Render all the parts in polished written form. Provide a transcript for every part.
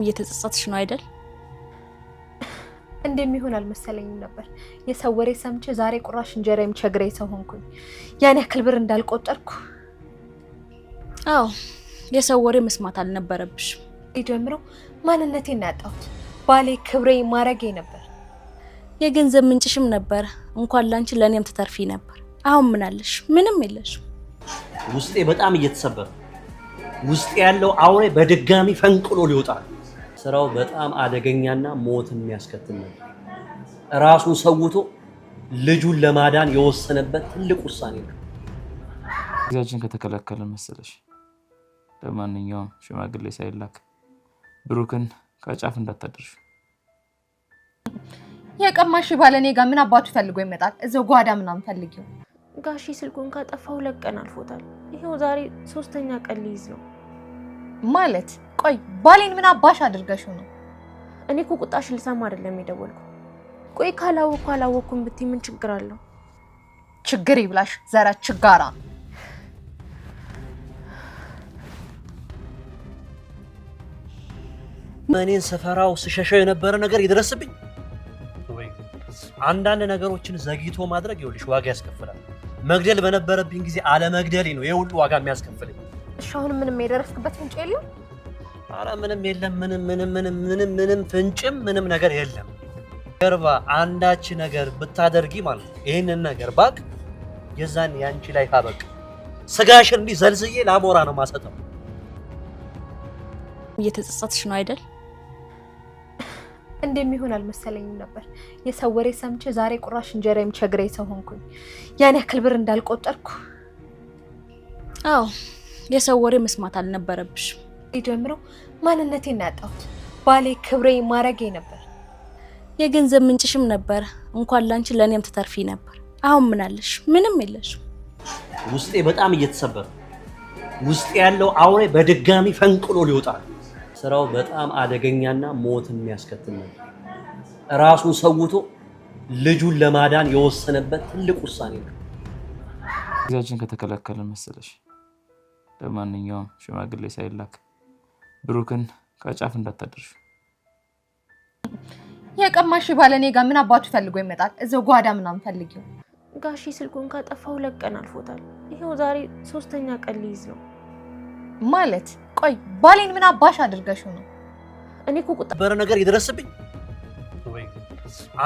እየተጸጸትሽ ነው አይደል? እንደሚሆን አልመሰለኝም ነበር። የሰው ወሬ ሰምቼ ዛሬ ቁራሽ እንጀራ የሚቸግረኝ ሰው ሆንኩኝ። ያን ያክል ብር እንዳልቆጠርኩ። አዎ የሰው ወሬ መስማት አልነበረብሽም። ጀምረው ማንነቴን ያጣሁት ባሌ ክብሬ ማረጌ ነበር። የገንዘብ ምንጭሽም ነበር። እንኳን ላንቺ ለኔም ተተርፊ ነበር። አሁን ምን አለሽ? ምንም የለሽም። ውስጤ በጣም እየተሰበረ ውስጤ ያለው አውሬ በድጋሚ ፈንቅሎ ሊወጣ ስራው በጣም አደገኛና ሞት የሚያስከትል ነው። ራሱን ሰውቶ ልጁን ለማዳን የወሰነበት ትልቅ ውሳኔ ነው። ጊዜያችን ከተከለከለ መሰለሽ ለማንኛውም ሽማግሌ ሳይላክ ብሩክን ከጫፍ እንዳታደርሽ። የቀማሽ ባለኔ ጋር ምን አባቱ ፈልጎ ይመጣል? እዛው ጓዳ ምናምን ፈልጊው። ጋሺ ስልኩን ካጠፋው 2 ቀን አልፎታል። ይሄው ዛሬ 3ኛ ቀን ሊይዝ ነው ማለት። ቆይ ባሌን ምን አባሽ አድርገሽው ነው? እኔ እኮ ቁጣሽ ልሰማ አይደለም የደወልኩ። ቆይ ካላወኩም ብትይ ምን ችግር አለው? ችግር ይብላሽ ዘራ ችጋራ። እኔን ሰፈራው ስሸሸው የነበረ ነገር ይድረስብኝ። አንዳንድ ነገሮችን ዘግይቶ ማድረግ ይኸውልሽ ዋጋ ያስከፍላል። መግደል በነበረብኝ ጊዜ አለመግደሌ ነው ይሄ ሁሉ ዋጋ የሚያስከፍለኝ። አሁን ምንም የደረስክበት ፍንጭ የለም? ኧረ ምንም የለም። ምንም ፍንጭም ምንም ነገር የለም። ገርባ አንዳች ነገር ብታደርጊ ማለት ነው ይሄንን ነገር ባክ የዛን ያንቺ ላይ ታበቅ ስጋሽን እንዲህ ዘልዝዬ ላሞራ ነው ማሰጠው። እየተጸጸትሽ ነው አይደል? እንደሚሆን አልመሰለኝም ነበር። የሰው ወሬ ሰምቼ ዛሬ ቁራሽ እንጀራ የሚቸግረኝ ሰው ሆንኩኝ። ያን ያክል ብር እንዳልቆጠርኩ። አዎ የሰው ወሬ መስማት አልነበረብሽም። ጀምረው ማንነቴን ያጣሁት ባሌ ክብሬ ማረጌ ነበር። የገንዘብ ምንጭሽም ነበር። እንኳን ላንቺ ለኔም ተተርፊ ነበር። አሁን ምን አለሽ? ምንም የለሽም። ውስጤ በጣም እየተሰበረ ውስጤ ያለው አውሬ በድጋሚ ፈንቅሎ ሊወጣ ስራው በጣም አደገኛና ሞት የሚያስከትል ነው። ራሱን ሰውቶ ልጁን ለማዳን የወሰነበት ትልቅ ውሳኔ ነው። ጊዜያችን ከተከለከለ መሰለሽ ለማንኛውም ሽማግሌ ሳይላክ ብሩክን ከጫፍ እንዳታደርሽ። የቀማሽ ባለኔ ጋር ምን አባቱ ፈልጎ ይመጣል? እዛው ጓዳ ምናምን ፈልጊው። ጋሺ ስልኩን ካጠፋው 2 ቀን አልፎታል። ይሄው ዛሬ 3ኛ ቀን ሊይዝ ነው ማለት። ቆይ ባሌን ምን አባሽ አድርገሽው ነው? እኔ እኮ ቁጣ ነገር ይድረስብኝ።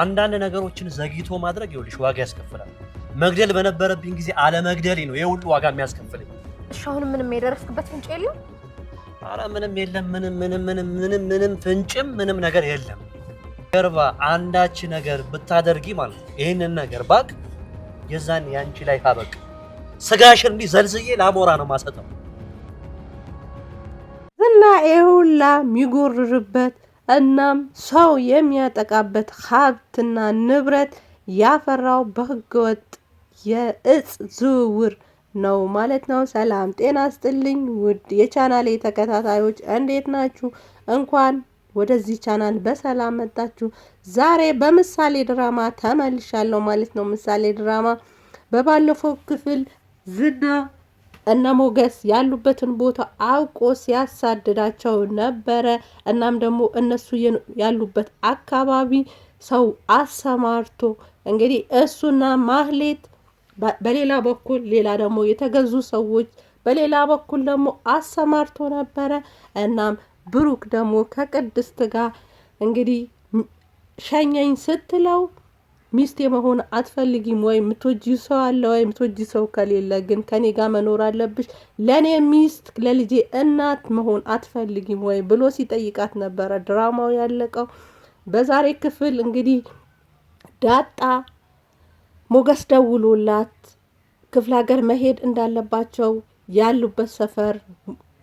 አንዳንድ ነገሮችን ዘግይቶ ማድረግ ይኸውልሽ ዋጋ ያስከፍላል። መግደል በነበረብኝ ጊዜ አለመግደሌ ነው ይሄ ሁሉ ዋጋ የሚያስከፍለኝ። አሁን ምንም የደረስክበት ፍንጭ የለም? ኧረ ምንም የለም። ምንም ፍንጭም ምንም ነገር የለም። ገርባ አንዳች ነገር ብታደርጊ ማለት ነው ይሄንን ነገር ባክ የዛን ያንቺ ላይ ታበቅ ስጋሽን እንዲህ ዘልዝዬ ላሞራ ነው ማሰጠው። እና ይሁላ የሚጎርርበት እናም ሰው የሚያጠቃበት ሀብትና ንብረት ያፈራው በህገወጥ የእጽ ዝውውር ነው ማለት ነው። ሰላም ጤና ስጥልኝ ውድ የቻናሌ ተከታታዮች እንዴት ናችሁ? እንኳን ወደዚህ ቻናል በሰላም መጣችሁ። ዛሬ በምሳሌ ድራማ ተመልሻለሁ ማለት ነው። ምሳሌ ድራማ በባለፈው ክፍል ዝና እና ሞገስ ያሉበትን ቦታ አውቆ ሲያሳድዳቸው ነበረ። እናም ደግሞ እነሱ ያሉበት አካባቢ ሰው አሰማርቶ እንግዲህ እሱና ማህሌት በሌላ በኩል ሌላ ደግሞ የተገዙ ሰዎች በሌላ በኩል ደግሞ አሰማርቶ ነበረ። እናም ብሩክ ደግሞ ከቅድስት ጋር እንግዲህ ሸኘኝ ስትለው ሚስቴ መሆን አትፈልጊም ወይ? ምትወጂ ሰው አለ ወይ? ምትወጂ ሰው ከሌለ ግን ከኔ ጋር መኖር አለብሽ። ለኔ ሚስት ለልጄ እናት መሆን አትፈልጊም ወይ ብሎ ሲጠይቃት ነበረ ድራማው ያለቀው። በዛሬ ክፍል እንግዲህ ዳጣ ሞገስ ደውሎላት ክፍለ ሀገር መሄድ እንዳለባቸው ያሉበት ሰፈር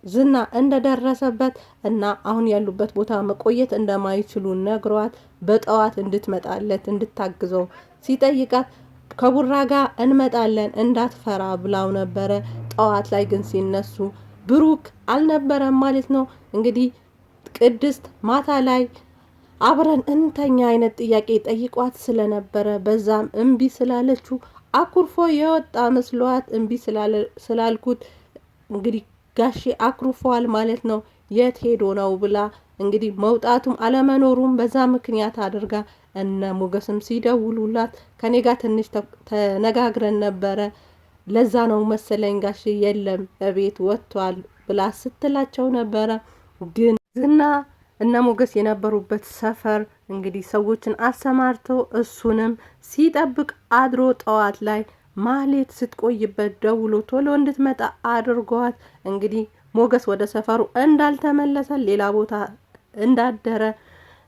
ዝና እንደደረሰበት እና አሁን ያሉበት ቦታ መቆየት እንደማይችሉ ነግሯት በጠዋት እንድትመጣለት እንድታግዘው ሲጠይቃት ከቡራ ጋር እንመጣለን እንዳትፈራ ብላው ነበረ። ጠዋት ላይ ግን ሲነሱ ብሩክ አልነበረም ማለት ነው። እንግዲህ ቅድስት ማታ ላይ አብረን እንተኛ አይነት ጥያቄ ጠይቋት ስለነበረ በዛም እምቢ ስላለችው አኩርፎ የወጣ መስሏት እምቢ ስላልኩት እንግዲህ ጋሼ አኩርፏል ማለት ነው። የት ሄዶ ነው ብላ እንግዲህ መውጣቱም አለመኖሩም በዛ ምክንያት አድርጋ እነ ሞገስም ሲደውሉላት ከኔ ጋር ትንሽ ተነጋግረን ነበረ፣ ለዛ ነው መሰለኝ ጋሽ የለም እቤት ወጥቷል ብላ ስትላቸው ነበረ። ግን ዝና እነ ሞገስ የነበሩበት ሰፈር እንግዲህ ሰዎችን አሰማርቶ እሱንም ሲጠብቅ አድሮ ጠዋት ላይ ማህሌት ስትቆይበት ደውሎ ቶሎ እንድትመጣ አድርጓት እንግዲህ ሞገስ ወደ ሰፈሩ እንዳልተመለሰ ሌላ ቦታ እንዳደረ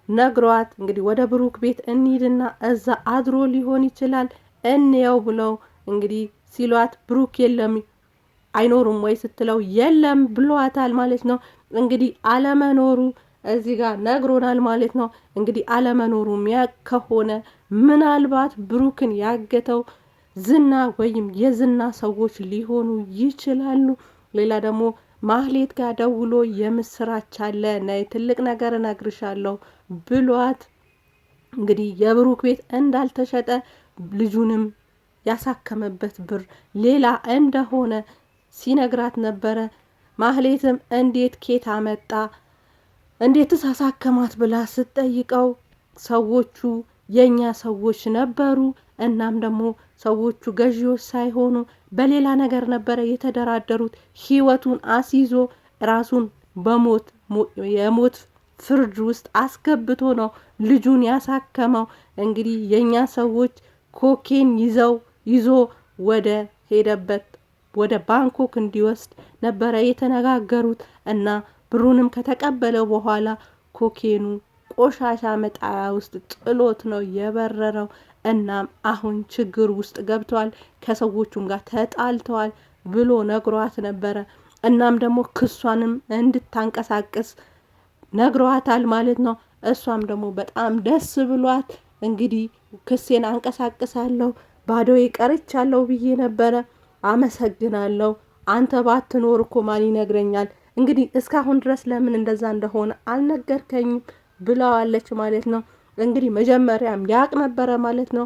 ነግሯት እንግዲህ ወደ ብሩክ ቤት እንሂድና እዛ አድሮ ሊሆን ይችላል እንየው ብለው እንግዲህ ሲሏት ብሩክ የለም አይኖሩም ወይ ስትለው የለም ብሏታል ማለት ነው። እንግዲህ አለመኖሩ እዚህ ጋር ነግሮናል ማለት ነው። እንግዲህ አለመኖሩ ከሆነ ምናልባት ብሩክን ያገተው ዝና ወይም የዝና ሰዎች ሊሆኑ ይችላሉ። ሌላ ደግሞ ማህሌት ጋር ደውሎ የምስራች አለ ነይ ትልቅ ነገር እነግርሻለሁ ብሏት እንግዲህ የብሩክ ቤት እንዳልተሸጠ ልጁንም ያሳከመበት ብር ሌላ እንደሆነ ሲነግራት ነበረ። ማህሌትም እንዴት ኬት አመጣ እንዴትስ አሳከማት ብላ ስትጠይቀው ሰዎቹ የኛ ሰዎች ነበሩ፣ እናም ደግሞ ሰዎቹ ገዢዎች ሳይሆኑ በሌላ ነገር ነበረ የተደራደሩት። ህይወቱን አስይዞ ራሱን የሞት ፍርድ ውስጥ አስገብቶ ነው ልጁን ያሳከመው። እንግዲህ የኛ ሰዎች ኮኬን ይዞ ወደ ሄደበት ወደ ባንኮክ እንዲወስድ ነበረ የተነጋገሩት እና ብሩንም ከተቀበለው በኋላ ኮኬኑ ቆሻሻ መጣያ ውስጥ ጥሎት ነው የበረረው። እናም አሁን ችግር ውስጥ ገብተዋል፣ ከሰዎቹም ጋር ተጣልተዋል ብሎ ነግሯት ነበረ። እናም ደግሞ ክሷንም እንድታንቀሳቅስ ነግሯታል ማለት ነው። እሷም ደግሞ በጣም ደስ ብሏት እንግዲህ ክሴን አንቀሳቅሳለሁ ባዶ ቀርቻለሁ ብዬ ነበረ፣ አመሰግናለሁ፣ አንተ ባትኖር እኮ ማን ይነግረኛል፣ እንግዲህ እስካሁን ድረስ ለምን እንደዛ እንደሆነ አልነገርከኝም ብለዋለች ማለት ነው። እንግዲህ መጀመሪያም ያቅ ነበረ ማለት ነው።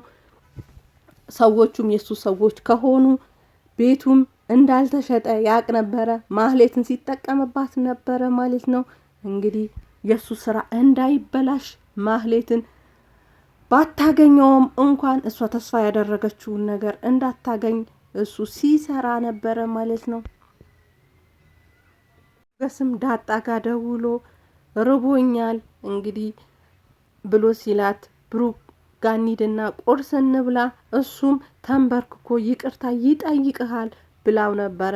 ሰዎቹም የሱ ሰዎች ከሆኑ ቤቱም እንዳልተሸጠ ያቅ ነበረ። ማህሌትን ሲጠቀምባት ነበረ ማለት ነው። እንግዲህ የሱ ስራ እንዳይበላሽ ማህሌትን ባታገኘውም እንኳን እሷ ተስፋ ያደረገችውን ነገር እንዳታገኝ እሱ ሲሰራ ነበረ ማለት ነው። ገስም ዳጣ ጋር ደውሎ ርቦኛል እንግዲህ ብሎ ሲላት ብሩክ ጋር እንሂድና ቁርስ እንብላ፣ እሱም ተንበርክኮ ይቅርታ ይጠይቅሃል ብላው ነበረ።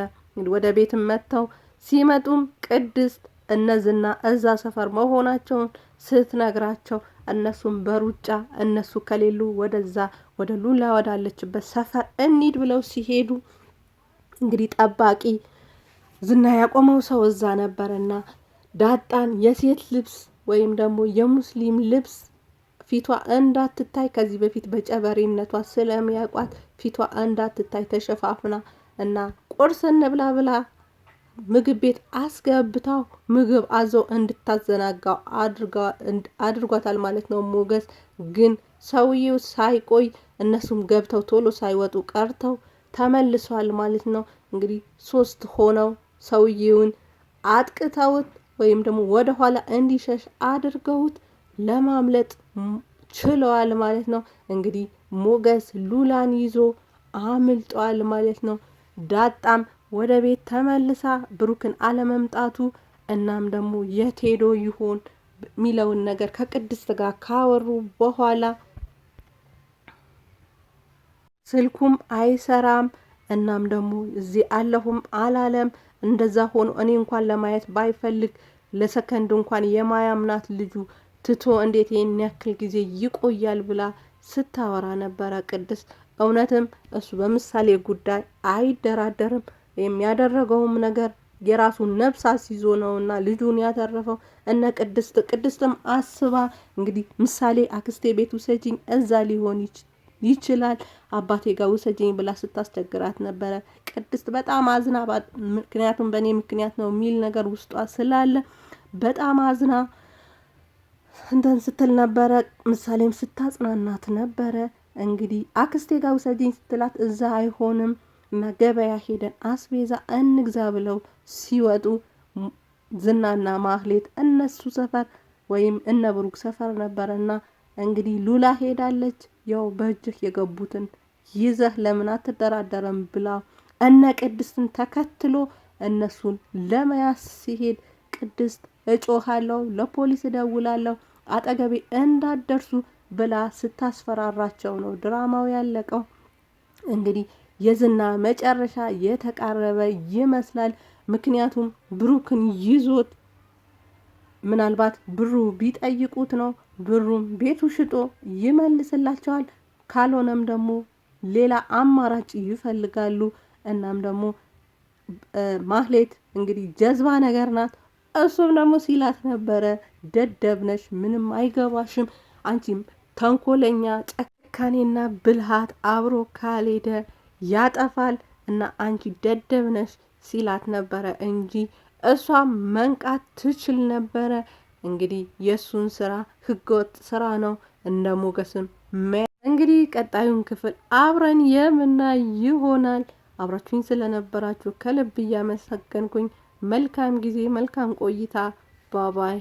ወደ ቤትም መጥተው ሲመጡም ቅድስት እነዝና እዛ ሰፈር መሆናቸውን ስትነግራቸው እነሱም በሩጫ እነሱ ከሌሉ ወደዛ ወደ ሉላ ወዳለችበት ሰፈር እንሂድ ብለው ሲሄዱ እንግዲህ ጠባቂ ዝና ያቆመው ሰው እዛ ነበርና ዳጣን የሴት ልብስ ወይም ደግሞ የሙስሊም ልብስ ፊቷ እንዳትታይ ከዚህ በፊት በጨበሬነቷ ስለሚያውቋት ፊቷ እንዳትታይ ተሸፋፍና እና ቁርስ እንብላ ብላ ምግብ ቤት አስገብታው ምግብ አዘው እንድታዘናጋው አድርጓታል ማለት ነው። ሞገስ ግን ሰውየው ሳይቆይ እነሱም ገብተው ቶሎ ሳይወጡ ቀርተው ተመልሷል ማለት ነው። እንግዲህ 3 ሆነው ሰውየውን አጥቅተውት ወይም ደግሞ ወደ ኋላ እንዲሸሽ አድርገውት ለማምለጥ ችለዋል ማለት ነው። እንግዲህ ሞገስ ሉላን ይዞ አምልጧል ማለት ነው። ዳጣም ወደ ቤት ተመልሳ ብሩክን አለመምጣቱ እናም ደግሞ የት ሄዶ ይሆን ሚለውን ነገር ከቅድስት ጋር ካወሩ በኋላ ስልኩም አይሰራም፣ እናም ደግሞ እዚህ አለሁም አላለም። እንደዛ ሆኖ እኔ እንኳን ለማየት ባይፈልግ ለሰከንድ እንኳን የማያምናት ልጁ ትቶ እንዴት ይህን ያክል ጊዜ ይቆያል ብላ ስታወራ ነበረ ቅድስት። እውነትም እሱ በምሳሌ ጉዳይ አይደራደርም። የሚያደረገውም ነገር የራሱን ነፍስ አስይዞ ነውና ልጁን ያተረፈው። እነ ቅድስትም አስባ እንግዲህ ምሳሌ አክስቴ ቤት ውሰጂኝ እዛ ሊሆን ይችላል አባቴ ጋር ውሰጂኝ ብላ ስታስቸግራት ነበረ። ቅድስት በጣም አዝና ምክንያቱም በእኔ ምክንያት ነው የሚል ነገር ውስጧ ስላለ በጣም አዝና እንትን ስትል ነበረ። ምሳሌም ስታጽናናት ነበረ። እንግዲህ አክስቴ ጋር ውሰጂኝ ስትላት እዛ አይሆንም እና ገበያ ሄደን አስቤዛ እንግዛ ብለው ሲወጡ ዝናና ማህሌት እነሱ ሰፈር ወይም እነ ብሩክ ሰፈር ነበርና እንግዲህ ሉላ ሄዳለች። ያው በእጅህ የገቡትን ይዘህ ለምን አትደራደረም ብላ እነ ቅድስትን ተከትሎ እነሱን ለመያዝ ሲሄድ ቅድስት እጮሃለሁ፣ ለፖሊስ እደውላለሁ፣ አጠገቤ እንዳደርሱ ብላ ስታስፈራራቸው ነው ድራማው ያለቀው። እንግዲህ የዝና መጨረሻ የተቃረበ ይመስላል። ምክንያቱም ብሩክን ይዞት ምናልባት ብሩ ቢጠይቁት ነው ብሩም ቤቱ ሽጦ ይመልስላቸዋል። ካልሆነም ደግሞ ሌላ አማራጭ ይፈልጋሉ። እናም ደግሞ ማህሌት እንግዲህ ጀዝባ ነገር ናት። እሱም ደግሞ ሲላት ነበረ ደደብነሽ፣ ምንም አይገባሽም፣ አንቺም ተንኮለኛ ጨካኔና ብልሃት አብሮ ካልሄደ ያጠፋል እና አንቺ ደደብነሽ ሲላት ነበረ እንጂ እሷ መንቃት ትችል ነበረ። እንግዲህ የሱን ስራ ህገወጥ ስራ ነው። እንደ ሞገስም እንግዲህ ቀጣዩን ክፍል አብረን የምናይ ይሆናል። አብራችሁኝ ስለነበራችሁ ከልብ እያመሰገንኩኝ መልካም ጊዜ፣ መልካም ቆይታ። ባባይ